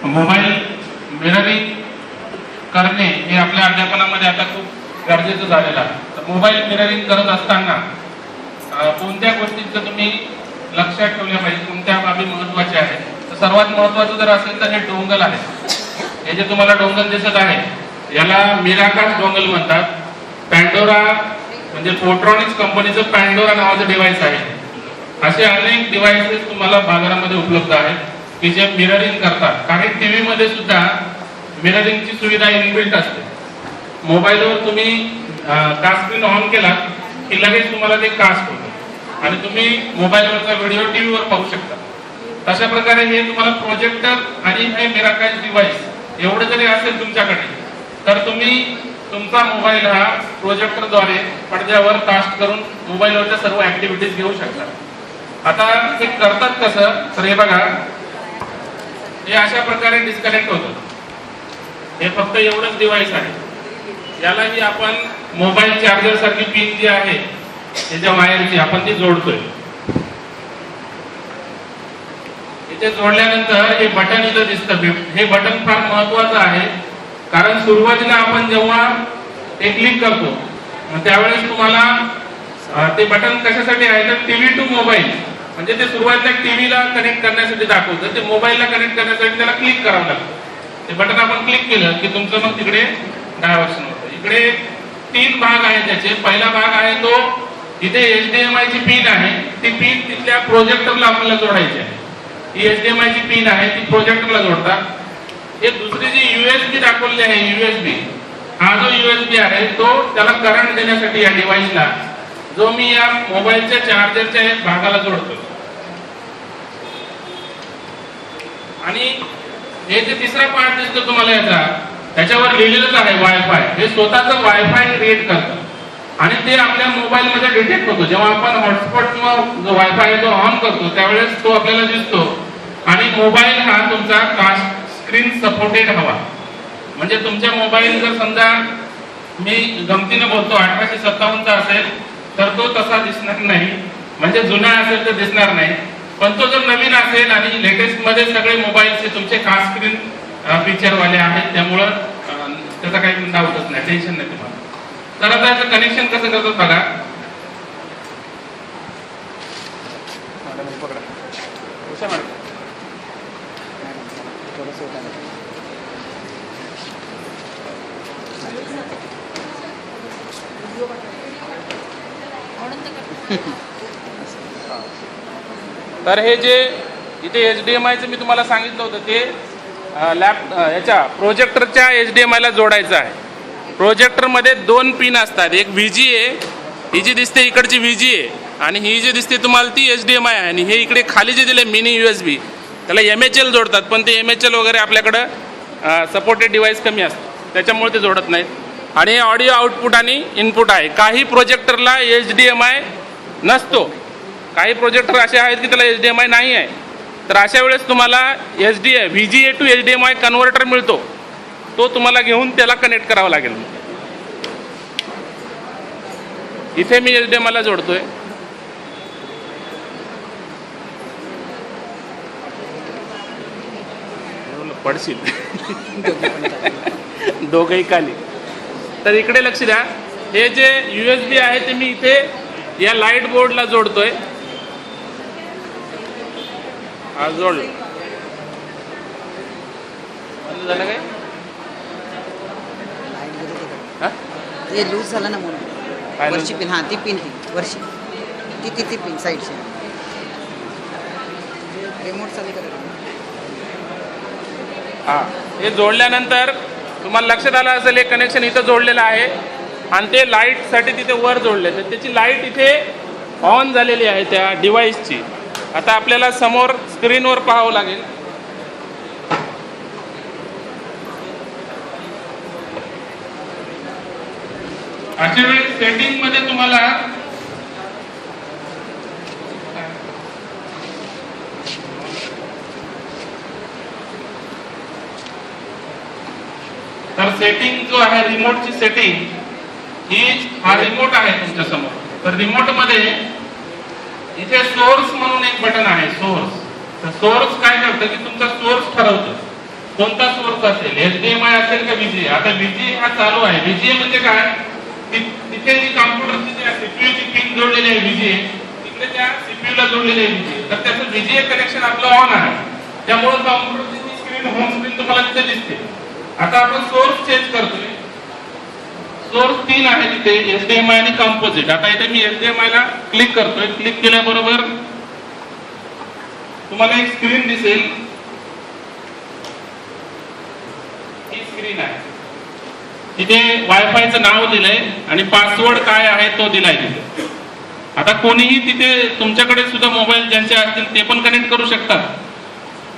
Mobile mirroring करणे हे आपल्या अध्यापनामध्ये आता खूप गरजेचं झालेलं आहे. तर मोबाईल मिररिंग करत असताना कोणत्या गोष्टींचं तुम्ही लक्षात ठेवल्या पाहिजे, कोणत्या बाबी महत्वाच्या आहेत. तर सर्वात महत्वाचं जर असेल तर हे डोंगल आहे. हे जे तुम्हाला डोंगल दिसत आहे याला मिराकास डोंगल म्हणतात. पॅन्डोरा म्हणजे फोट्रॉनिक्स कंपनीचं पॅन्डोरा नावाचं डिव्हाइस आहे. असे अनेक डिव्हाइसेस तुम्हाला बाजारामध्ये उपलब्ध आहेत की जे मिररिंग करतात. काही टीव्ही मध्ये सुद्धा मिररिंगची सुविधा इनबिल्ट असते. मोबाईलवर तुम्ही कास्ट स्क्रीन ऑन केला की लगेच तुम्हाला ते कास्ट होतं आणि तुम्ही मोबाईलवरचा व्हिडिओ टीव्हीवर पाहू शकता. तशा प्रकारे हे तुम्हाला प्रोजेक्टर आणि हे मिराकास डिव्हाइस एवढं जरी असेल तुमच्याकडे तर तुम्ही तुमचा मोबाईल हा प्रोजेक्टरद्वारे पडद्यावर कास्ट करून मोबाईलवरच्या सर्व ऍक्टिव्हिटीज घेऊ शकता. आता हे करतात कसं तर हे बघा, हे अशा प्रकारे डिस्कनेक्ट होतं. हे फक्त एवढंच डिव्हाइस आहे. यालाही आपण मोबाईल चार्जर सारखी पिन जी आहे त्याच्या वायरची आपण ती जोडतोय. इथे जोडल्यानंतर हे बटन इथं दिसतं. हे बटन फार महत्वाचं आहे कारण सुरुवातीला आपण जेव्हा ते क्लिक करतो त्यावेळेस तुम्हाला ते बटन कशासाठी आहे तर टीव्ही टू मोबाईल म्हणजे ते सुरुवातीला टीव्हीला कनेक्ट करण्यासाठी दाखवतं. ते मोबाईलला कनेक्ट करण्यासाठी त्याला क्लिक करावं लागतं. ते बटन आपण क्लिक केलं की तुमचं मग तिकडे डायव्हर्शन होतं. इकडे 3 भाग आहेत त्याचे. पहिला भाग आहे तो इथे HDMI ची पिन आहे. ती पिन तिथल्या प्रोजेक्टरला आपल्याला जोडायची आहे. ही HDMI ची पिन आहे ती प्रोजेक्टरला जोडतात. हे दुसरी जी USB दाखवली आहे USB, हा जो USB आहे तो त्याला करंट देण्यासाठी या डिव्हाइसला जो मी या मोबाईलच्या चार्जरच्या भागाला जोडतो. आणि हे जे तिसरा पार्ट दिसतो तुम्हाला याचा त्याच्यावर लिहिलेलंच आहे वायफाय. हे स्वतःच वायफाय क्रिएट करतं आणि ते आपल्या मोबाईल मध्ये डिटेक्ट होतो. जेव्हा आपण हॉटस्पॉट किंवा जो वायफाय जो ऑन करतो त्यावेळेस तो आपल्याला दिसतो आणि मोबाईल हा तुमचा कास्ट स्क्रीन सपोर्टेड हवा. म्हणजे तुमच्या मोबाईल जर समजा मी गमतीने बोलतो 1857 चा असेल तर तो तसा दिसणार नाही. म्हणजे जुना असेल तर दिसणार नाही. पण तो जर नवीन असेल आणि लेटेस्ट मध्ये सगळे मोबाईलचे तुमचे कास्ट स्क्रीन फीचर वाले आहेत त्यामुळं त्याचा काही डाऊटच नाही, टेन्शन नाही तुम्हाला. तर आता याचं कनेक्शन कसं करतात बघा. तर हे जे इथे HDMI चं मी तुम्हाला सांगितलं होतं ते याच्या प्रोजेक्टरच्या HDMI ला जोडायचं आहे. प्रोजेक्टरमध्ये 2 पिन असतात. एक VGA, ही जी दिसते इकडची VGA आणि ही जी दिसते तुम्हाला ती HDMI आहे. आणि हे इकडे खाली जे दिले मिनी USB त्याला MHL जोडतात. पण ते MHL वगैरे आपल्याकडं सपोर्टेड डिव्हाइस कमी असतं त्याच्यामुळे ते जोडत नाहीत. आणि हे ऑडिओ आउटपुट आणि इनपुट आहे. काही प्रोजेक्टरला HDMI नसतो. काही प्रोजेक्टर असे आहेत की त्याला HDMI नाही आहे. तर अशा वेळेस तुम्हाला VGA टू HDMI कन्व्हर्टर मिळतो. तो तुम्हाला घेऊन त्याला कनेक्ट करावा लागेल. इथे मी HDMI ला जोडतोय. पडशील दोघही खाली. तर इकडे लक्ष द्या. हे जे USB आहे ते मी इथे या लाईट बोर्डला जोडतोय. हा जोडलं. झालं काय ते लूज झालं ना म्हणून वरची पिन. हा ती पिन ती वरची ती पिन साईडची रिमोट चालू करा. हा हे जोडल्यानंतर तुम्हाला लक्षात आलं असेल एक कनेक्शन इथं जोडलेलं आहे आणि ते लाईटसाठी तिथे वर जोडले. तर त्याची लाईट इथे ऑन झालेली आहे त्या डिव्हाइसची. आता आपल्याला समोर स्क्रीनवर पाहावं लागेल. अशा वेळेस सेटिंग मध्ये तुम्हाला तर सेटिंग जो आहे रिमोटची सेटिंग ही हा रिमोट आहे तुमच्या समोर. तर रिमोट मध्ये इथे सोर्स म्हणून एक बटन आहे. सोर्स काय करतं की तुमचा सोर्स ठरवतं. कोणता सोर्स असेल, HDMI असेल का VGA. आता VGA हा चालू आहे. VGA म्हणजे काय, तिथे जी कॉम्प्युटरची जी CPU ची पिन जोडलेली आहे VGA, तिकडे त्या CPU ला जोडलेली आहे VGA. तर त्याचं VGA कनेक्शन आपलं ऑन आहे, त्यामुळे कॉम्प्युटरची जी स्क्रीन, होम स्क्रीन तुम्हाला तिथे दिसते. आता आपण सोर्स चेंज करतोय. सोर्स 3 आहे तिथे, HDMI आणि कंपोजिट. आता इथे मी HDMI ला क्लिक करतोय. क्लिक केल्याबरोबर तुम्हाला एक स्क्रीन दिसेल. ही स्क्रीन आहे. तिथे वायफायचं नाव दिलंय आणि पासवर्ड काय आहे तो दिलाय तिथे. आता कोणीही तिथे, तुमच्याकडे सुद्धा मोबाईल ज्यांचे असतील ते पण कनेक्ट करू शकतात.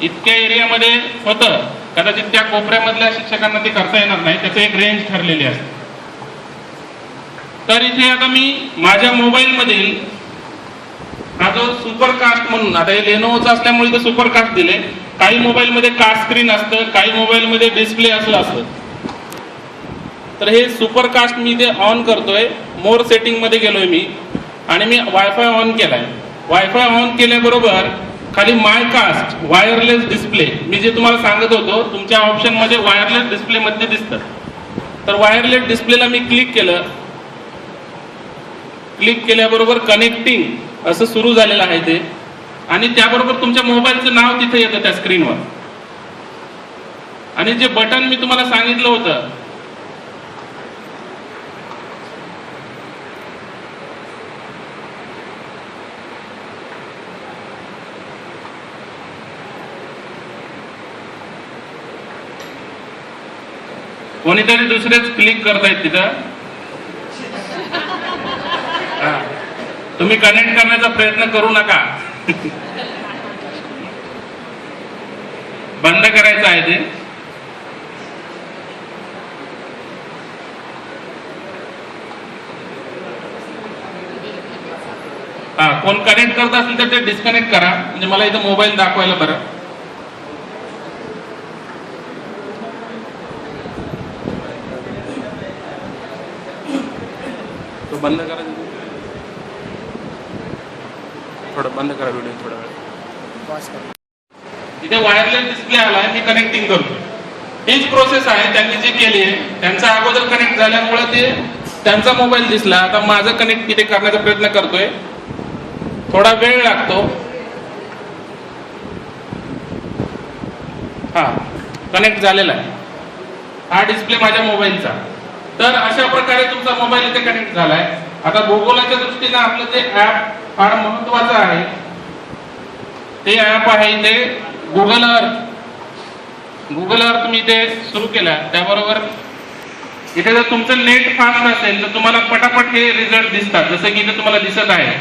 इतक्या एरियामध्ये होतं, कदाचित त्या कोपऱ्यामधल्या शिक्षकांना ते करता येणार नाही, त्याचं एक रेंज ठरलेली असते. तर इथे आता मी माझ्या मोबाईल मधील हा जो सुपरकास्ट म्हणून, आता हे लेनोवोचा असल्यामुळे इथे सुपरकास्ट दिले. काही मोबाईल मध्ये कास्ट स्क्रीन असतं, काही मोबाईल मध्ये डिस्प्ले असलं असतं. तर हे सुपरकास्ट मी इथे ऑन करतोय. मोर सेटिंग मध्ये गेलोय मी आणि मी वायफाय ऑन केलाय. वायफाय ऑन केल्याबरोबर खाली माय कास्ट वायरलेस डिस्प्ले, मी जे तुम्हाला सांगत होतो तुमच्या ऑप्शन मध्ये वायरलेस डिस्प्ले मध्ये दिसतं. तर वायरलेस डिस्प्लेला मी क्लिक केलं. क्लिक केल्याबरोबर कनेक्टिंग असं सुरू झालेलं आहे ते, आणि त्याबरोबर तुमच्या मोबाईलचं नाव तिथे येतं त्या स्क्रीनवर. आणि जे बटन मी तुम्हाला सांगितलं होतं, कोणीतरी दुसरेच क्लिक करतायत तिथं. तुम्ही कनेक्ट करण्याचा प्रयत्न करू नका. बंद करायचं आहे ते. कोण कनेक्ट करत असेल तर ते डिस्कनेक्ट करा, म्हणजे मला इथं मोबाईल दाखवायला बरं. तो बंद करा, थोडं बंद करा व्हिडिओ थोडा वेळ. तिथे वायरलेस डिस्प्ले आलाय, मी कनेक्टिंग करतो. हीच प्रोसेस आहे त्यांनी जी केली आहे. त्यांचा अगोदर कनेक्ट झाल्यामुळे ते त्यांचा मोबाईल दिसला. आता माझं कनेक्ट तिथे करण्याचा प्रयत्न करतोय, थोडा वेळ लागतो. हा कनेक्ट झालेला आहे, हा डिस्प्ले माझ्या मोबाईलचा. तर अशा प्रकारे तुमचा मोबाईल इथे कनेक्ट झालाय. आता भूगोलाच्या दृष्टीने आपलं जे ऍप फार महत्वाचं आहे, ते ऍप आहे इथे गुगल अर्थ. गुगल अर्थ मी इथे सुरू केला. त्याबरोबर इथे जर तुमचं नेट फास्ट असेल तर तुम्हाला पटापट हे रिझल्ट दिसतात. जसं की इथे तुम्हाला दिसत आहे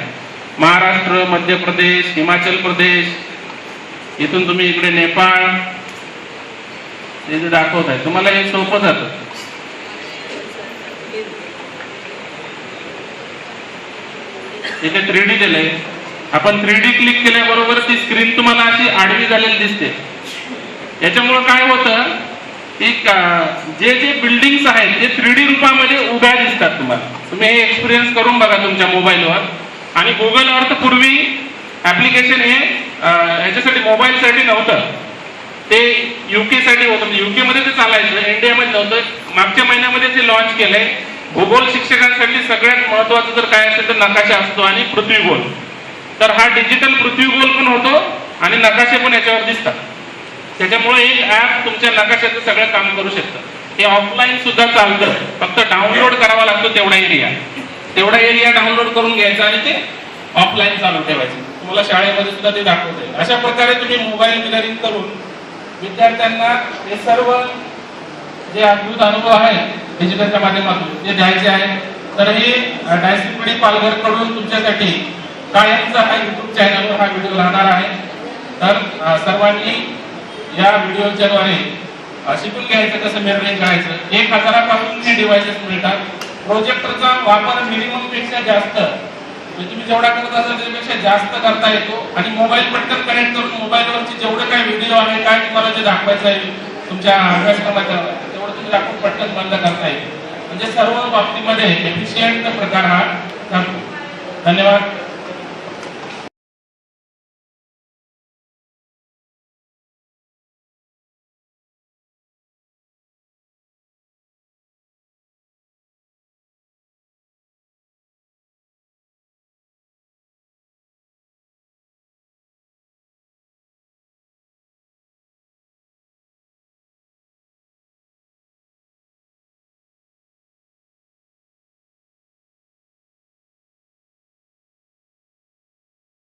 महाराष्ट्र, मध्य प्रदेश, हिमाचल प्रदेश, इथून तुम्ही इकडे नेपाळ, हे जे दाखवत आहे तुम्हाला हे सोपं जातं. इथे 3D दिलंय. आपण 3D क्लिक केल्याबरोबर ती स्क्रीन तुम्हाला अशी आडवी झालेली दिसते. याच्यामुळे काय होतं की जे जे बिल्डिंग्स आहेत ते 3D रूपामध्ये उभ्या दिसतात तुम्हाला. तुम्ही हे एक्सपिरियन्स करून बघा तुमच्या मोबाईलवर. आणि गुगल अर्थ पूर्वी ऍप्लिकेशन हे याच्यासाठी मोबाईलसाठी नव्हतं, ते UK साठी होतं. UK मध्ये ते चालायचं, इंडियामध्ये नव्हतं. मागच्या महिन्यामध्ये ते लॉन्च केलंय. भूगोल शिक्षकांसाठी सगळ्यात महत्वाचं जर काय असेल तर नकाशा असतो आणि पृथ्वीगोल. तर हा डिजिटल पृथ्वीगोल पण होतो आणि नकाशे पण याच्यावर दिसतात. त्याच्यामुळे एक ऍप तुमच्या नकाशाचं सगळं काम करू शकतं. हे ऑफलाईन सुद्धा चालतं, फक्त डाउनलोड करावा लागतो तेवढा एरिया डाउनलोड करून घ्यायचा आणि ते ऑफलाईन चालू ठेवायचं. तुम्हाला शाळेमध्ये सुद्धा ते दाखवता येईल. अशा प्रकारे तुम्ही मोबाईल मिररिंग करून विद्यार्थ्यांना हे सर्व जे अद्भुत अनुभव आहेत डिजिटलच्या माध्यमातून ते द्यायचे आहे. तर हे डायसिपिडी पालघर कडून तुमच्यासाठी कायमचा हा युट्यूब चॅनलवर हा व्हिडिओ राहणार आहे. तर सर्वांनी या व्हिडिओच्या द्वारे शिकून घ्यायचं कसं मिररिंग करायचं. 1000 पासून हे डिव्हाइसेस मिळतात. प्रोजेक्टरचा वापर मिनिमम पेक्षा जास्त, म्हणजे तुम्ही जेवढा करत असाल त्यापेक्षा जास्त करता येतो. आणि मोबाईल पटकन कनेक्ट करून मोबाईलवरची जेवढं काय व्हिडिओ आहे, काय तुम्हाला जे दाखवायचं आहे तुमच्या अभ्यासक्रमाच्या, तेवढं तुम्ही दाखवून पटकन बंद करता येईल. म्हणजे सर्व बाबतीमध्ये एफिशियंट प्रकार हा ठरतो. धन्यवाद.